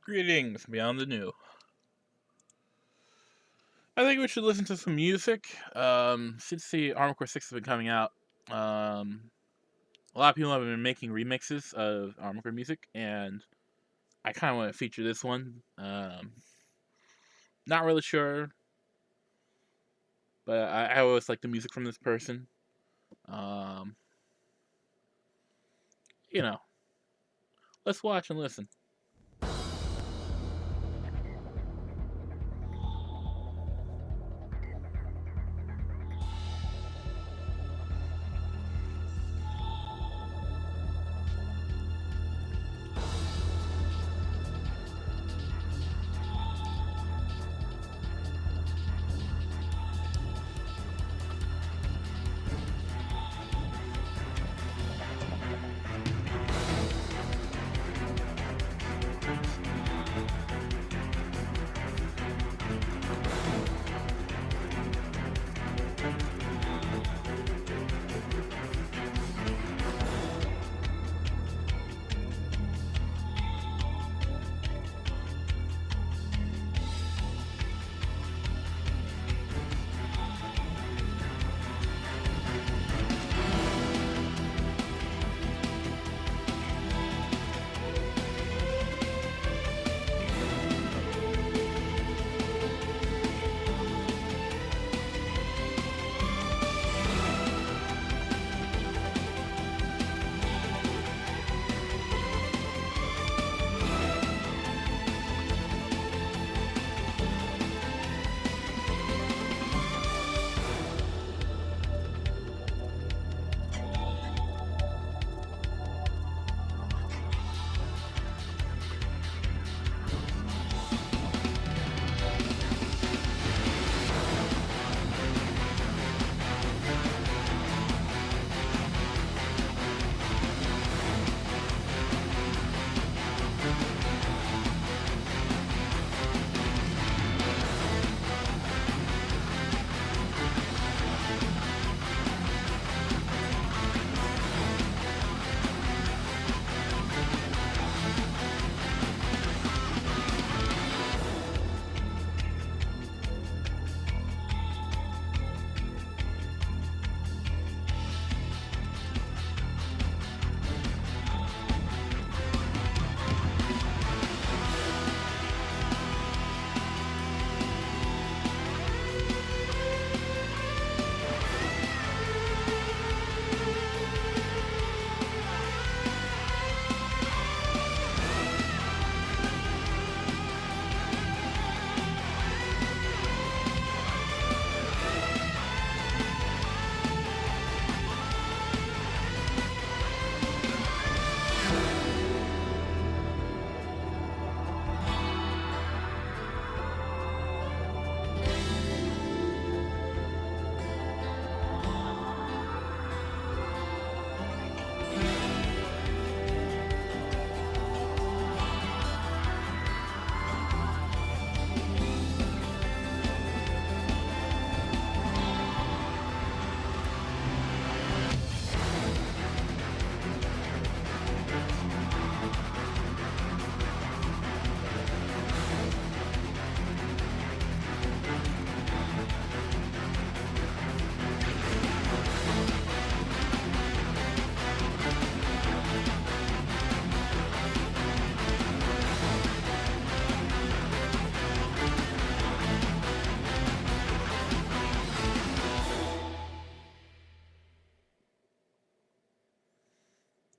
Greetings, Beyond the New. I think we should listen to some music. Since the Armored Core 6 has been coming out, a lot of people have been making remixes of Armored Core music, and I kind of want to feature this one. Not really sure, but I always like the music from this person. Um, you know, let's watch and listen.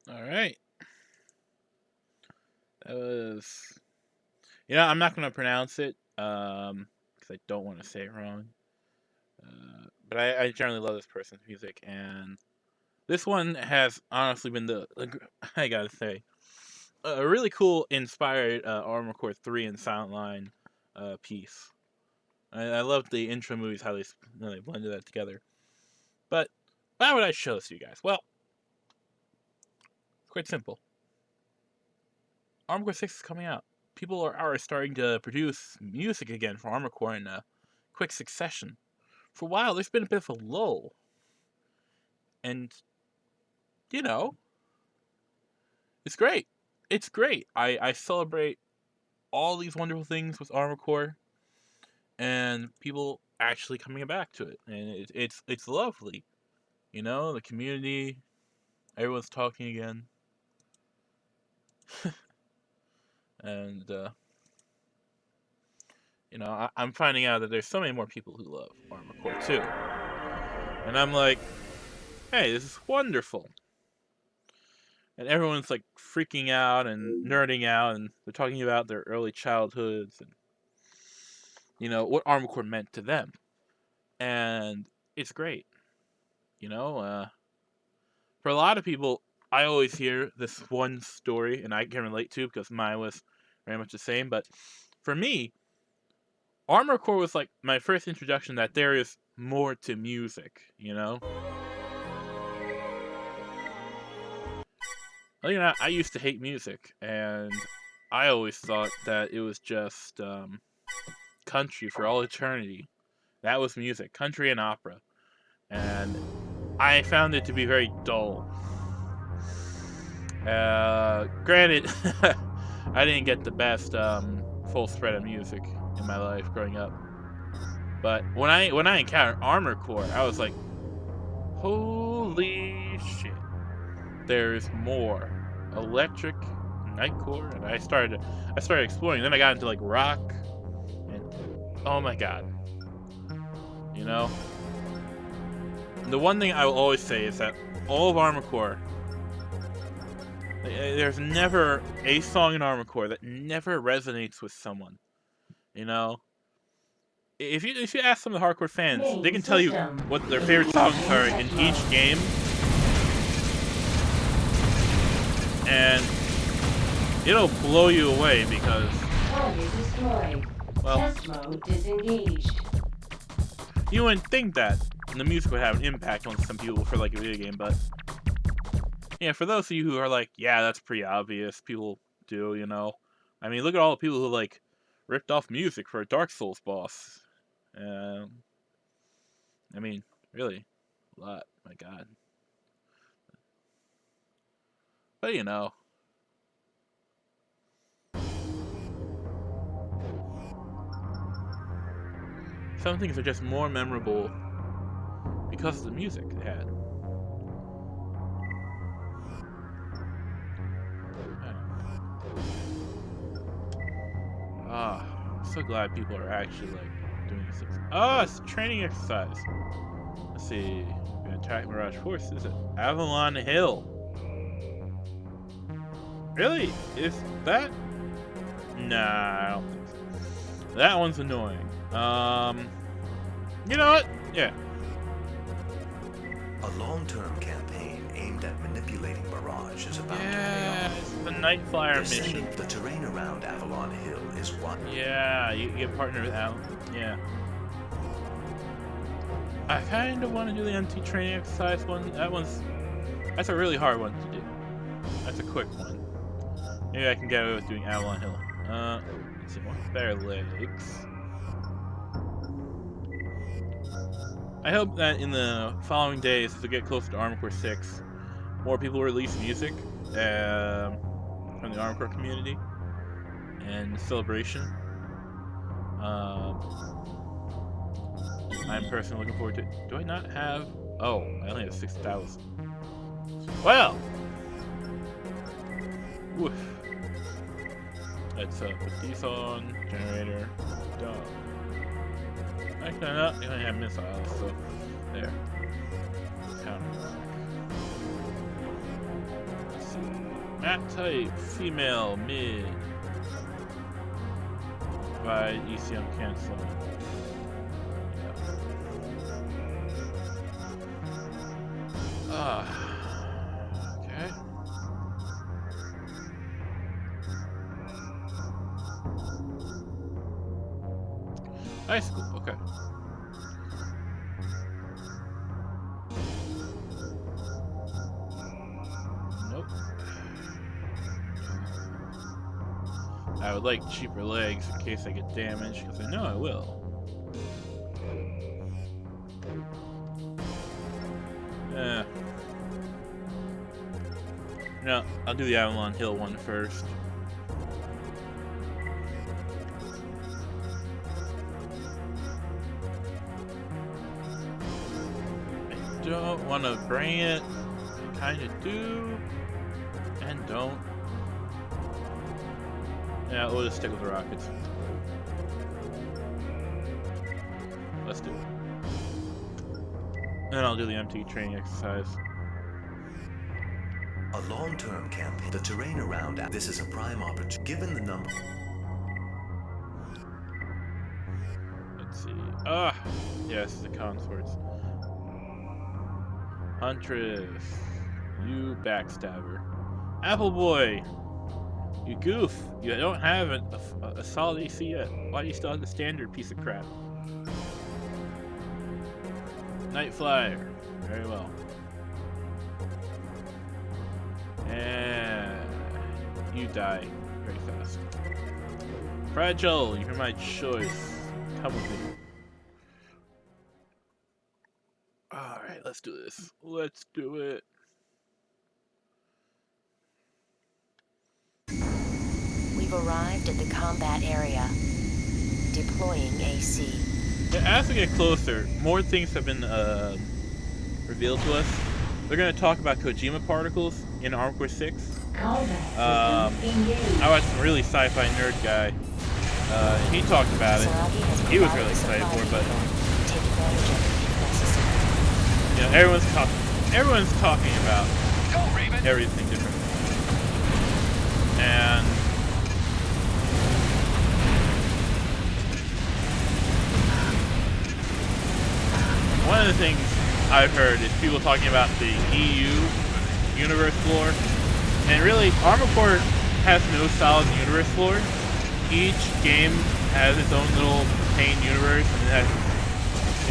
All right. That was. I'm not going to pronounce it because I don't want to say it wrong. But I generally love this person's music, and this one has honestly been I gotta say, a really cool, inspired Armored Core 3 and Silent Line piece. I love the intro movies, how they blended that together. But why would I show this to you guys? Well, it's quite simple. Armored Core 6 is coming out. People are starting to produce music again for Armored Core in a quick succession. For a while, there's been a bit of a lull. And, you know, it's great. It's great. I celebrate all these wonderful things with Armored Core, and people actually coming back to it, and it's lovely. You know, the community, everyone's talking again, and you know, I'm finding out that there's so many more people who love Armored Core too, and I'm like, hey, this is wonderful. And everyone's like freaking out and nerding out, and they're talking about their early childhoods and, you know, what Armored Core meant to them. And it's great. You know, for a lot of people, I always hear this one story, and I can relate to because mine was very much the same. But for me, Armored Core was like my first introduction that there is more to music, you know? Well, you know, I used to hate music, and I always thought that it was just country for all eternity. That was music, country and opera. And I found it to be very dull. Granted, I didn't get the best full spread of music in my life growing up. But when I encountered Armored Core, I was like, holy shit. There's more. Electric, Nightcore, and I started exploring. Then I got into like rock, and oh my god. You know? The one thing I will always say is that all of Armored Core, there's never a song in Armored Core that never resonates with someone. You know? If you ask some of the hardcore fans, they can tell you what their favorite songs are in each game. And it'll blow you away because, well, Test mode disengaged. you wouldn't think that the music would have an impact on some people for like a video game, but yeah, for those of you who are like, yeah, that's pretty obvious, people do, you know. I mean, look at all the people who like ripped off music for a Dark Souls boss. I mean, really, a lot. My God. But you know. Some things are just more memorable because of the music they had. I'm so glad people are actually like doing this. Oh, it's a training exercise. Let's see. We're gonna attack Mirage forces at Avalon Hill. Really? Is that? Nah, I don't think so. That one's annoying. You know what? Yeah. A long-term campaign aimed at manipulating Mirage is about to pay off. It's the Night Flyer mission. The terrain around Avalon Hill is one. Yeah, you get partnered with Alan. Yeah. I kind of want to do the anti-training exercise one. That's a really hard one to do. That's a quick one. Maybe I can get away with doing Avalon Hill. Let's see, more better legs. I hope that in the following days, as we get closer to Armored Core 6, more people release music from the Armored Core community and celebration. I'm personally looking forward to it. Do I not have? Oh, I only have 6,000. Well, woof. Let's put these on. Generator. Done. Actually, not. You only have missiles, so there. Counterattack. Let's see. Map type: female, mid. Provide ECM cancel. Okay. High school, okay. Nope. I would like cheaper legs in case I get damaged, because I know I will. No, I'll do the Avalon Hill one first. don't want to bring it. I kind of do, and don't. Yeah, we'll just stick with the rockets. Let's do it. And I'll do the MT training exercise. A long-term campaign. The terrain around. This is a prime opportunity. Given the number. Let's see. Yes, the consorts. Huntress, you backstabber. Apple Boy, you goof. You don't have a solid AC yet. Why do you still have the standard piece of crap? Night Flyer, very well. And you die very fast. Fragile, you're my choice. Come with me. Alright, let's do this. Let's do it. We've arrived at the combat area. Deploying AC. Yeah, as we get closer, more things have been revealed to us. They're going to talk about Kojima particles in Armored Core 6. I watched some really sci-fi nerd guy. He talked about it. He was really excited for it, but you know, everyone's talking about everything different. And one of the things I've heard is people talking about the EU universe lore. And really, Armored Core has no solid universe lore. Each game has its own little contained universe, and it has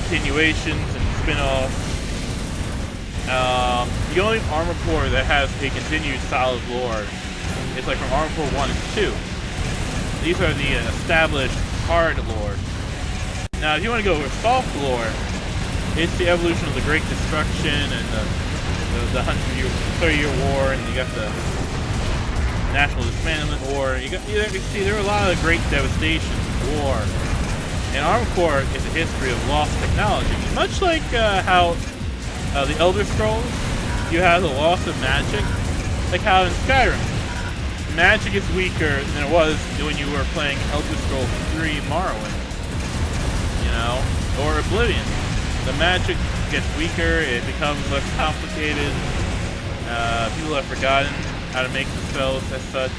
continuations and spin-offs. The only Armored Core that has a continued solid lore is like from Armored Core 1 and 2. These are the established hard lore. Now, if you want to go with soft lore, it's the evolution of the Great Destruction and the 30-year war, and you got the National Dismantlement War. You see, there are a lot of great devastation, war. And Armored Core is a history of lost technology. Much like how the Elder Scrolls, you have the loss of magic, like how in Skyrim, magic is weaker than it was when you were playing Elder Scrolls 3 Morrowind, you know, or Oblivion. The magic gets weaker, it becomes less complicated, people have forgotten how to make the spells as such.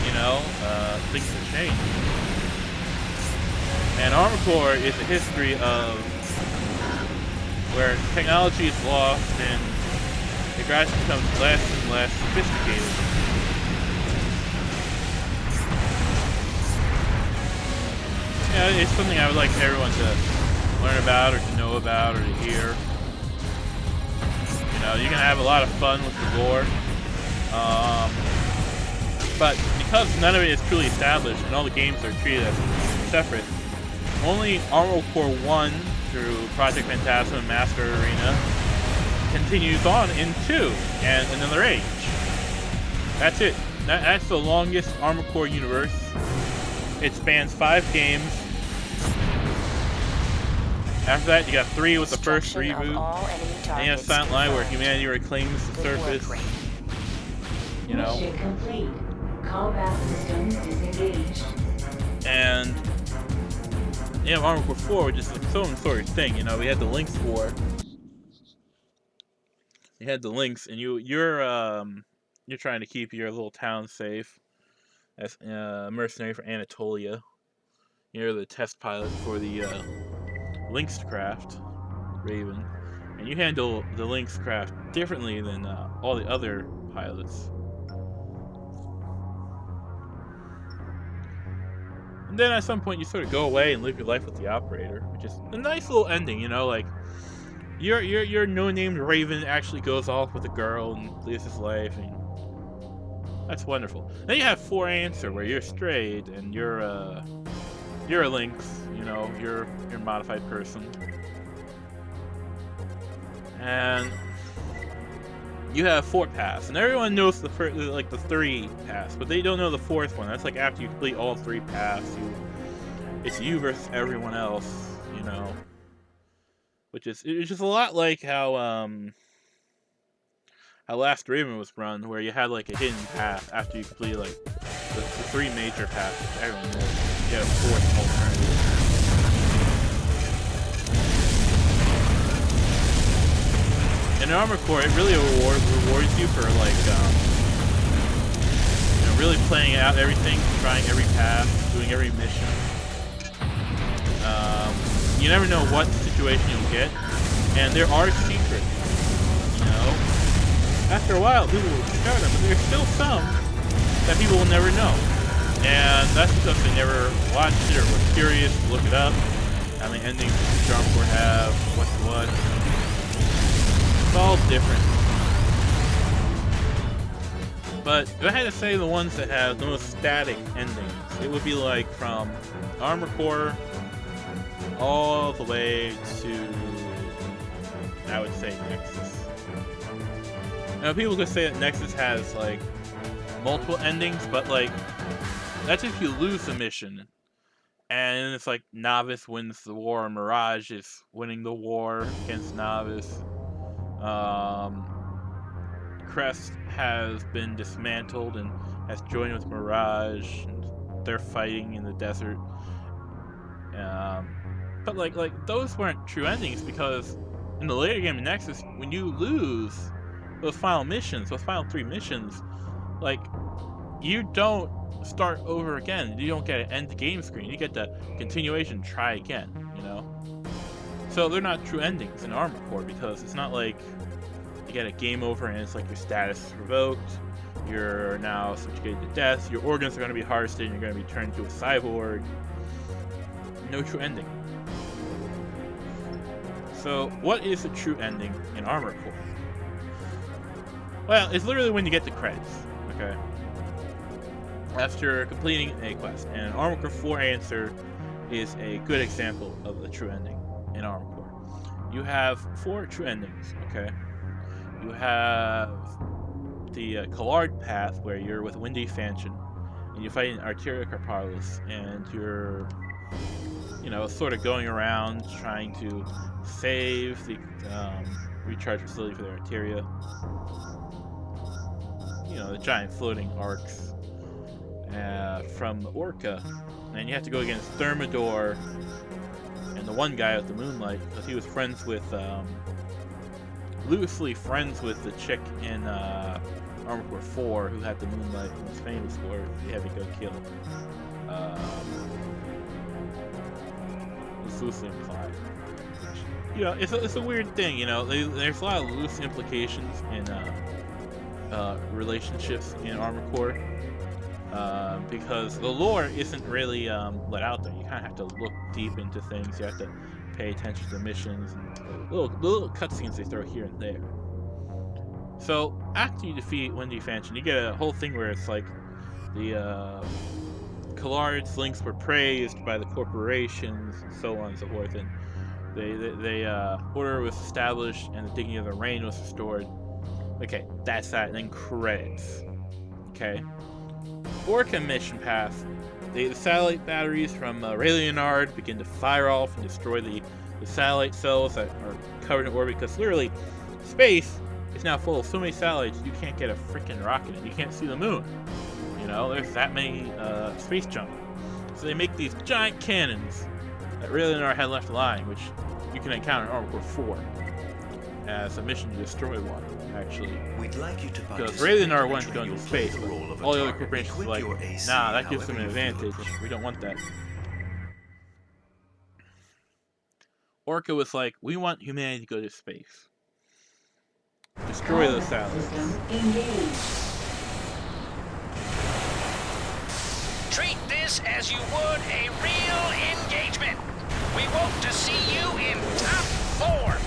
You know, things have changed. And Armored Core is a history of where technology is lost and it gradually becomes less and less sophisticated. Yeah, it's something I would like everyone to learn about or to know about or to hear. You know, you can have a lot of fun with the lore. But because none of it is truly established and all the games are treated as separate, only Armored Core 1 through Project Phantasm and Master Arena continues on in 2 and Another Age. That's it. That's the longest Armored Core universe. It spans 5 games. After that, you got 3 with the first reboot. And you have Silent Line where humanity reclaims the surface. You know. Mission complete. Combat systems disengaged. And you have Armored Core 4, which is its own sort of thing. You know, we had the Lynx War. You had the Lynx, and you're trying to keep your little town safe as mercenary for Anatolia. You're the test pilot for the Lynx craft, Raven, and you handle the Lynx craft differently than all the other pilots. And then at some point you sort of go away and live your life with the operator, which is a nice little ending, you know, like your no-named Raven actually goes off with a girl and lives his life, and that's wonderful. Then you have 4 Answer, where you're strayed and you're a Lynx, you know, you're a modified person. And you have Fort Pass, and everyone knows the 3 pass, but they don't know the 4th one. That's like after you complete all 3 paths, it's you versus everyone else. you know, which is it's just a lot like how Last Raven was run, where you had like a hidden path after you completed like the three major paths, which everyone knows. You had a fourth alternative. In Armor Core, it really rewards you for like you know, really playing out everything, trying every path, doing every mission. You never know what situation you'll get, and there are secrets. You know, after a while, people will discover them, but there's still some that people will never know, and that's because they never watched it or were curious to look it up. How many endings does Armor Core have? What's what? It's all different. But if I had to say the ones that have the most static endings, it would be like from Armor Core all the way to, I would say, Nexus. Now people could say that Nexus has like multiple endings, but like that's if you lose a mission. And it's like Novice wins the war, Mirage is winning the war against Novice. Crest has been dismantled and has joined with Mirage, and they're fighting in the desert. But like those weren't true endings, because in the later game of Nexus, when you lose those final missions, those final 3 missions, like you don't start over again. You don't get an end game screen. You get the continuation, try again, you know? So they're not true endings in Armor Core, because it's not like you get a game over and it's like your status is revoked, you're now subjugated to death, your organs are going to be harvested, and you're going to be turned into a cyborg. No true ending. So what is a true ending in Armor Core? Well, it's literally when you get the credits, okay? After completing a quest, and Armor Core 4 Answer is a good example of a true ending in Armor Core. You have 4 true endings, okay? You have the Collard path, where you're with Windy Fanchon, and you fight an Arteria Carpalis, and you're, you know, sort of going around trying to save the recharge facility for the Arteria. You know, the giant floating arcs from Orca, and you have to go against Thermidor and the one guy with the moonlight, because he was friends with, loosely friends with the chick in Armor Core 4 who had the moonlight and was famous for it. He had to go kill. It's loosely implied. You know, it's a weird thing, you know. There's a lot of loose implications in relationships in Armor Core. Because the lore isn't really let out there. You kind of have to look deep into things. You have to pay attention to the missions and little cutscenes they throw here and there. So after you defeat Windy Fanchon, you get a whole thing where it's like the Collard's links were praised by the corporations and so on and so forth, and they order was established and the dignity of the reign was restored. Okay, that's that. And then credits. Okay. Orca mission path. The satellite batteries from Ray Leonard begin to fire off and destroy the satellite cells that are covered in orbit, because literally space is now full of so many satellites you can't get a freaking rocket in. You can't see the moon. You know, there's that many space junk. So they make these giant cannons that Ray Leonard had left lying, which you can encounter in Armor Core 4 as a mission to destroy one. Actually, We'd like you to because Ray Leonard wanted to go into space, but all the other corporations were like, nah, that gives them an advantage. We don't want that. Orca was like, we want humanity to go to space. Destroy those satellites. Treat this as you would a real engagement. We hope to see you in top form.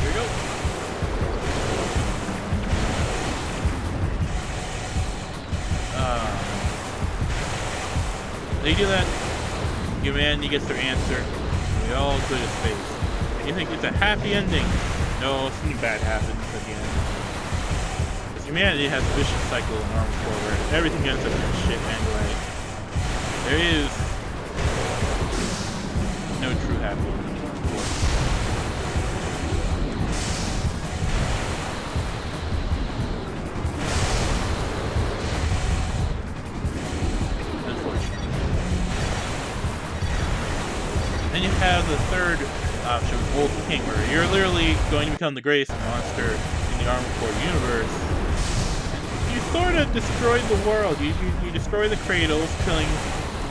Here we go. They do that. Humanity gets their answer. We all go to space. And you think it's a happy ending. No, something bad happens at the end. Because humanity has a vicious cycle in Armored Core where everything ends up in shit anyway. There is no true happy ending in Armored Core. Unfortunately. Then you have the third option, Old King, where you're literally going to become the greatest monster in the Armored Core universe. You sort of destroy the world. You destroy the cradles, killing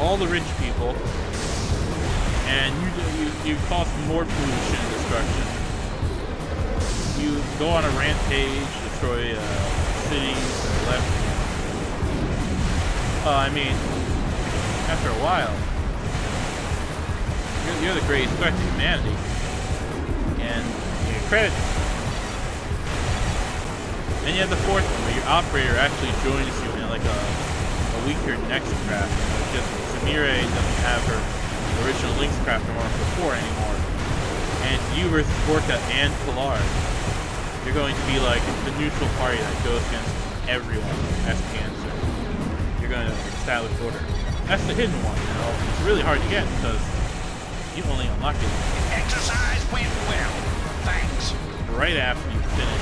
all the rich people, and you cause more pollution and destruction. You go on a rampage, destroy cities that are left. I mean, after a while, you're the greatest threat to humanity, and you get credit. Then you have the fourth one, where your operator actually joins you in like a weaker next craft. Just Samire doesn't have her original Lynx craft from Armored 4 anymore. And it's you versus Orca and Pilar. You're going to be like the neutral party that goes against everyone as cancer. You're going to establish order. That's the hidden one, you know. It's really hard to get because you only unlock it. Exercise went well. Thanks. Right after you finish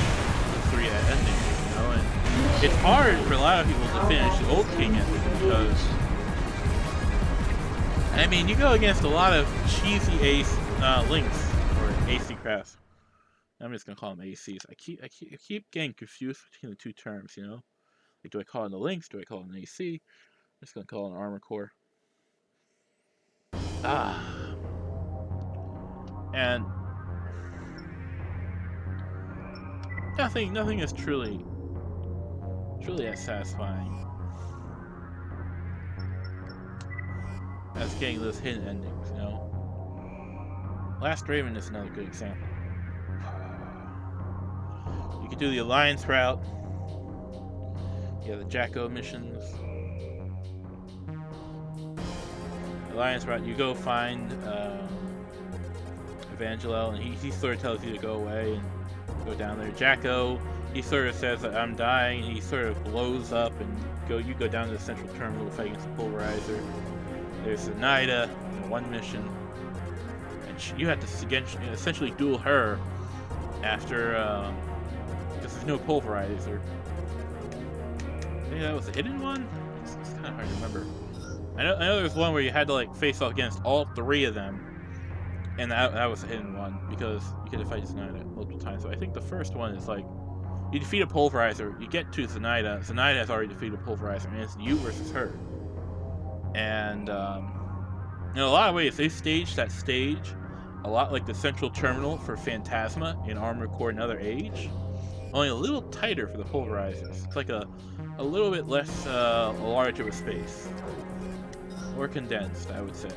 the 3 endings, you know, and it's hard for a lot of people to finish the Old King ending because, I mean, you go against a lot of cheesy ace links or AC crafts. I'm just gonna call them ACs. I keep getting confused between the two terms, you know. Like, do I call it a links? Do I call it an AC? I'm just gonna call it an Armored Core. And nothing is truly as satisfying as getting those hidden endings, you know. Last Raven is another good example. You could do the Alliance route. You have the Jacko missions. Alliance route, you go find Evangelel, and he sort of tells you to go away and go down there. Jacko, he sort of says that I'm dying, and he sort of blows up, and you go down to the central terminal to fight against the Pulverizer. There's Zenaida in one mission, and you have to essentially duel her after, because there's no Pulverizer. I think that was the hidden one? It's kind of hard to remember. I know there was one where you had to like face off against all 3 of them, and that was the hidden one because you could fight Zenaida multiple times. So I think the first one is like you defeat a Pulverizer, you get to Zenaida. Zenaida has already defeated a Pulverizer, and it's you versus her. And in a lot of ways, they staged that stage a lot like the central terminal for Phantasma in Armored Core Another Age, only a little tighter for the Pulverizers. It's like a little bit less large of a space. More condensed, I would say.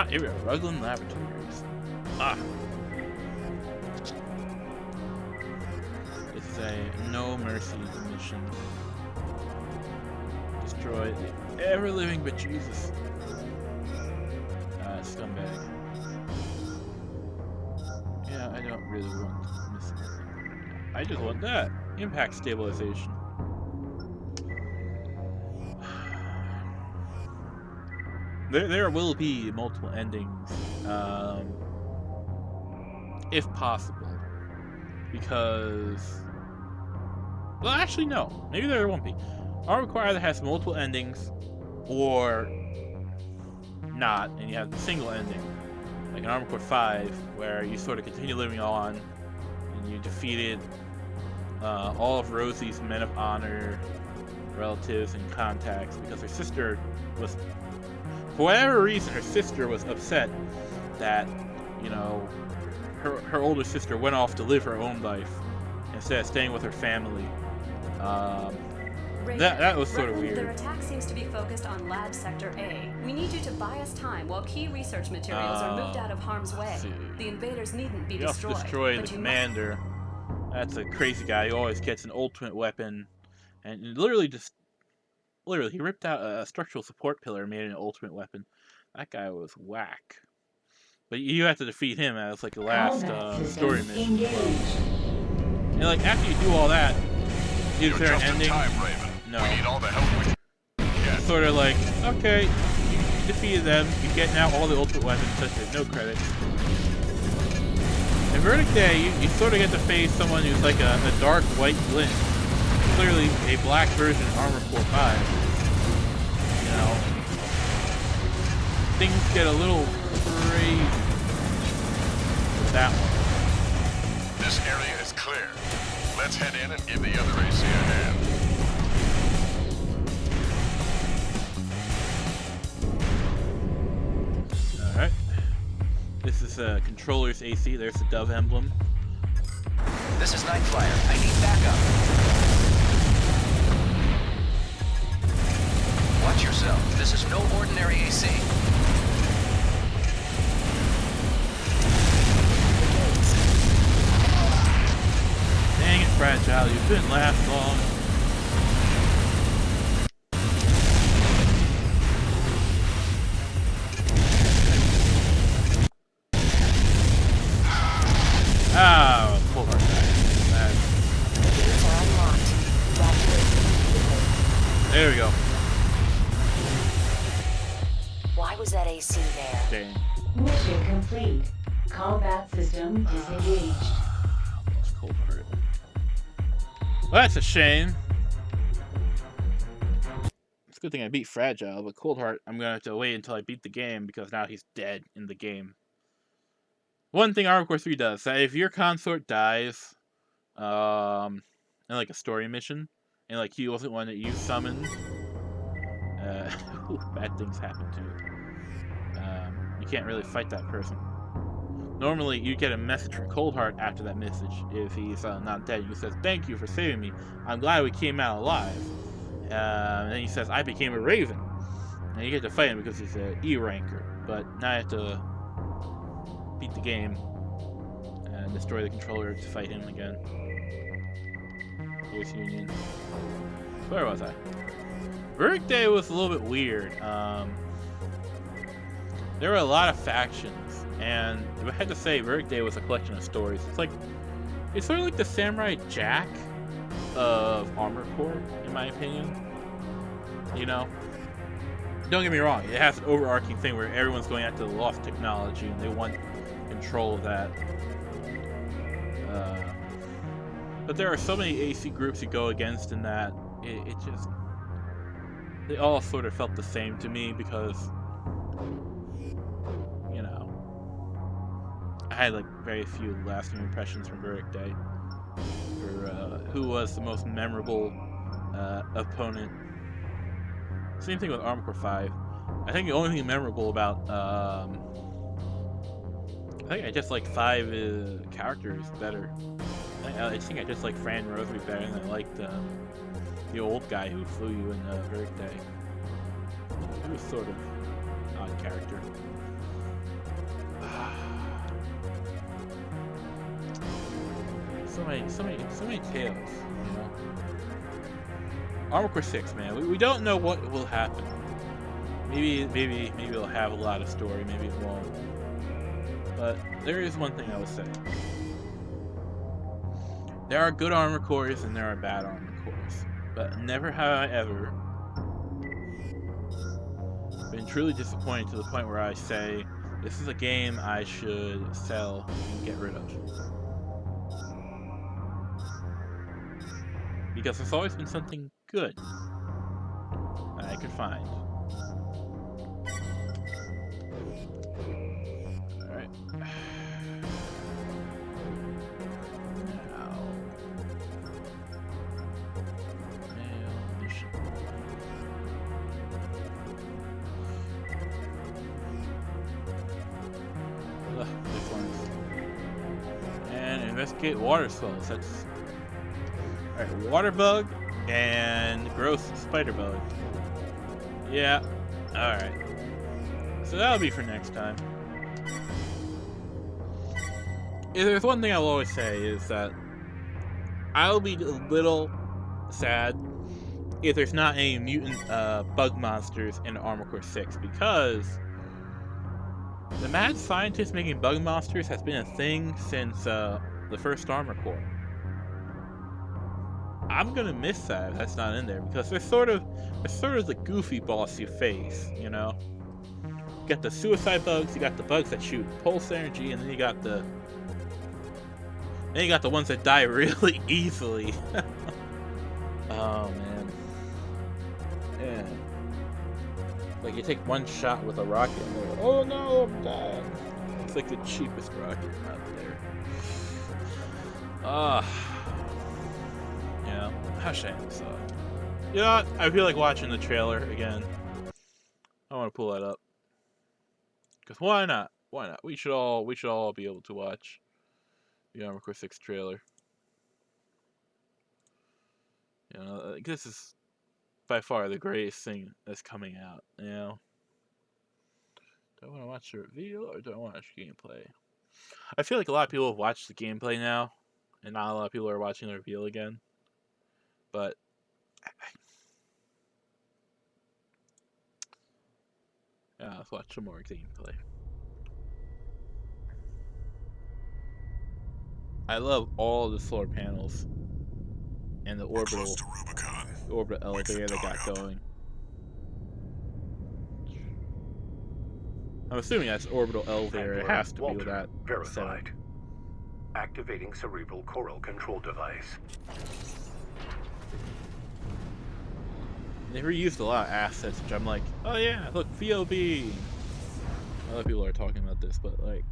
Here we are, Rugland Laboratories. It's a no mercy mission. Destroy the ever-living bejesus. Scumbag. Yeah, I don't really want this. I just want that. Impact stabilization. There will be multiple endings, if possible, because, well, actually no, maybe there won't be. Armored Core either has multiple endings, or not, and you have the single ending, like in Armored Core 5, where you sort of continue living on, and you defeated all of Rosie's men of honor, relatives, and contacts, because her sister was, for whatever reason, her sister was upset that, you know, her older sister went off to live her own life instead of staying with her family. That was sort of weird. Their attack seems to be focused on Lab Sector A. We need you to buy us time while key research materials are moved out of harm's way. The invaders needn't be destroyed. You also destroy the commander. That's a crazy guy who always gets an ultimate weapon, and literally he ripped out a structural support pillar and made it an ultimate weapon. That guy was whack. But you have to defeat him as like the last story mission. And like after you do all that, is there an ending? No. We need all the help we can. It's sort of like, okay, you defeated them, you get now all the ultimate weapons, such as no credits. In Verdict Day, you sort of get to face someone who's like a dark white glint. Clearly a black version of Armor Core 5. You know, things get a little crazy with that one. This area is clear. Let's head in and give the other AC a hand. Alright. This is controller's AC. There's the dove emblem. This is Night Flyer. I need backup. Watch yourself. This is no ordinary AC. Dang it, Fragile. You couldn't last long. Ah, full heart attack. Gates are unlocked. Evacuate immediately. There we go. Why was that AC there? Dang. Mission complete. Combat system disengaged. That's cold heart. Well, that's a shame. It's a good thing I beat Fragile, but Cold Heart, I'm gonna have to wait until I beat the game because now he's dead in the game. One thing Armor Core 3 does, that if your consort dies, in like a story mission, and like he wasn't one that you summoned, bad things happen to you. You can't really fight that person. Normally, you get a message from Coldheart after that message if he's not dead. He says, "Thank you for saving me. I'm glad we came out alive." And then he says, "I became a Raven." And you get to fight him because he's an E ranker. But now I have to beat the game and destroy the controller to fight him again. Police Union. Where was I? Verdict Day was a little bit weird. There were a lot of factions, and I had to say Verdict Day was a collection of stories. It's sort of like the Samurai Jack of Armor Core, in my opinion. You know? Don't get me wrong, it has an overarching thing where everyone's going after the lost technology and they want control of that. But there are so many AC groups you go against in that, it just... They all sort of felt the same to me because... You know... I had like very few lasting impressions from Verdict Day. For who was the most memorable opponent. Same thing with Armor Core 5. I think the only thing memorable about, I think I just like 5 characters better. I think I just like Fran Rosary better than I liked the old guy who flew you in Verdict Day. He was sort of an odd character. So many tales, you know. Armor Core 6, man. We don't know what will happen. Maybe it'll have a lot of story. Maybe it won't. But there is one thing I will say. There are good Armor Cores and there are bad Armor Cores. But never have I ever been truly disappointed to the point where I say, this is a game I should sell and get rid of. Because there's always been something good that I could find. Alright. Now. Mail mission. This one's. And investigate water swells. That's. Alright, water bug and gross spider bug. Yeah, alright. So that'll be for next time. If there's one thing I will always say is that I'll be a little sad if there's not any mutant bug monsters in Armor Core 6 because The mad scientist making bug monsters has been a thing since the first Armored Core. I'm gonna miss that if that's not in there because they're sort of the goofy boss you face, you know. You got the suicide bugs, you got the bugs that shoot pulse energy, and then you got the ones that die really easily. Oh man, yeah. Like you take one shot with a rocket, and they're like, oh no, I'm dying. It's like the cheapest rocket out there. Yeah, how shame. So, you know what? I feel like watching the trailer again. I want to pull that up. Cause why not? Why not? We should all be able to watch the Armored Core 6 trailer. You know, like, this is by far the greatest thing that's coming out. You know, do I want to watch the reveal or do I want to watch gameplay? I feel like a lot of people have watched the gameplay now, and not a lot of people are watching the reveal again. But yeah, let's watch some more gameplay. I love all the solar panels and the orbital elevator they got going. I'm assuming that's orbital elevator. It has to be with that verified. setup. Activating cerebral coral control device. They reused a lot of assets, which I'm like, oh yeah, look, VOB. Other people are talking about this, but like,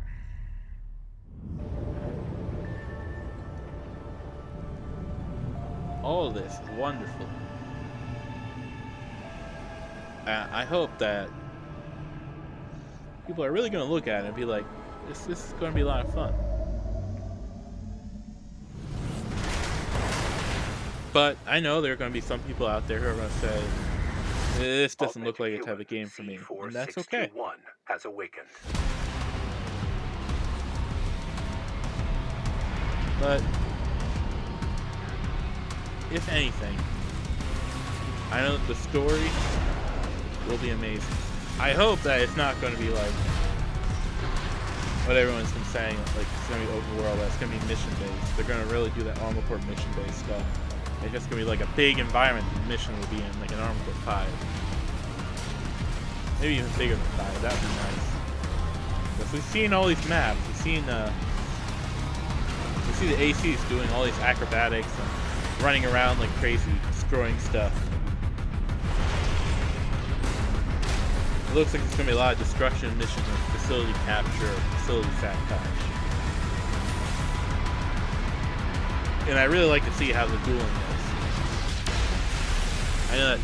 all of this is wonderful. I hope that people are really going to look at it and be like, this is going to be a lot of fun. But I know there are going to be some people out there who are going to say, this doesn't look like a type of game for me, and that's okay. Has awakened. But if anything, I know that the story will be amazing. I hope that it's not going to be like what everyone's been saying, like it's going to be open world, that it's going to be mission based. They're going to really do that Armored Core mission based stuff. It's just going to be like a big environment the mission will be in, like an Armored Core 5. Maybe even bigger than 5, that would be nice. Because we've seen all these maps, we see the ACs doing all these acrobatics and running around like crazy, destroying stuff. It looks like there's going to be a lot of destruction missions and facility capture, facility sabotage. And I really like to see how the dueling is. I know that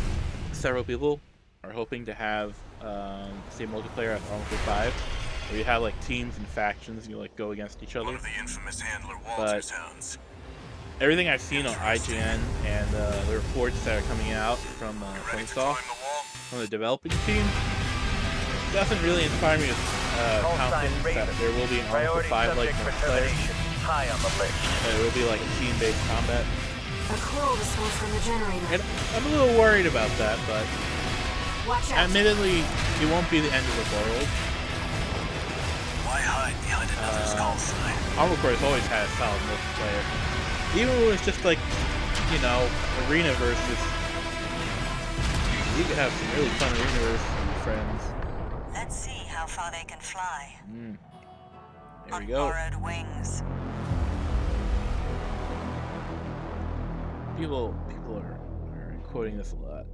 several people are hoping to have say multiplayer at Armored Core 5, where you have like teams and factions and you like go against each other. One of the infamous handler But sounds. everything I've seen on IGN and the reports that are coming out from Playsoft, from the developing team, doesn't really inspire me with confidence that there will be an Armored Core 5 like multiplayer. High on the list. That it will be like a team-based combat. A coral response from the generator. And I'm a little worried about that, but Watch out. admittedly, it won't be the end of the world. Why hide behind another's call sign? Armored Core has always had a solid multiplayer. Even when it's just like, you know, arena versus. You could have some really fun arena versus with friends. Let's see how far they can fly. There we go. Borrowed wings. People are quoting this a lot.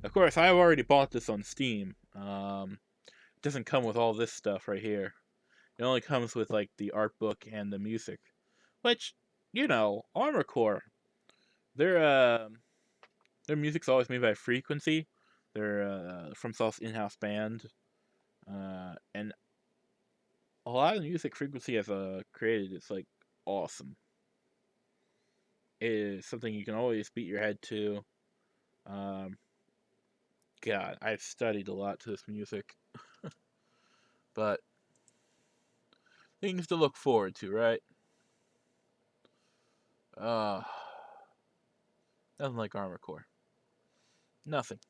Of course, I've already bought this on Steam. It doesn't come with all this stuff right here. It only comes with like the art book and the music, which, you know, Armored Core, their music's always made by Frequency. They're from South's in-house band, and a lot of the music Frequency has created is like awesome. It is something you can always beat your head to. God, I've studied a lot to this music. But things to look forward to, right? Nothing like Armored Core. Nothing.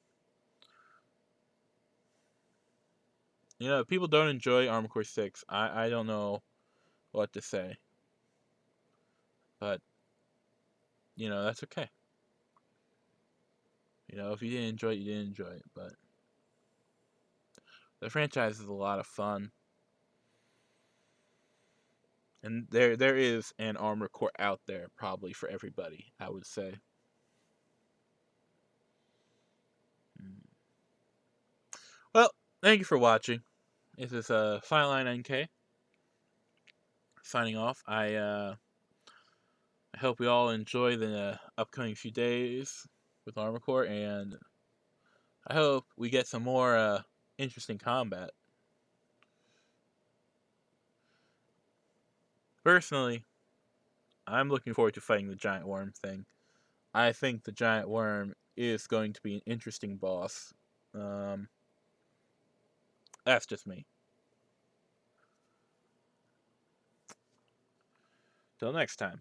You know, if people don't enjoy Armored Core 6, I don't know what to say. But, you know, that's okay. You know, if you didn't enjoy it, you didn't enjoy it. But the franchise is a lot of fun. And there is an Armored Core out there probably for everybody, I would say. Well, thank you for watching. This is Final Line NK signing off. I hope we all enjoy the upcoming few days with Armored Core, and I hope we get some more interesting combat. Personally, I'm looking forward to fighting the giant worm thing. I think the giant worm is going to be an interesting boss. That's just me. Till next time.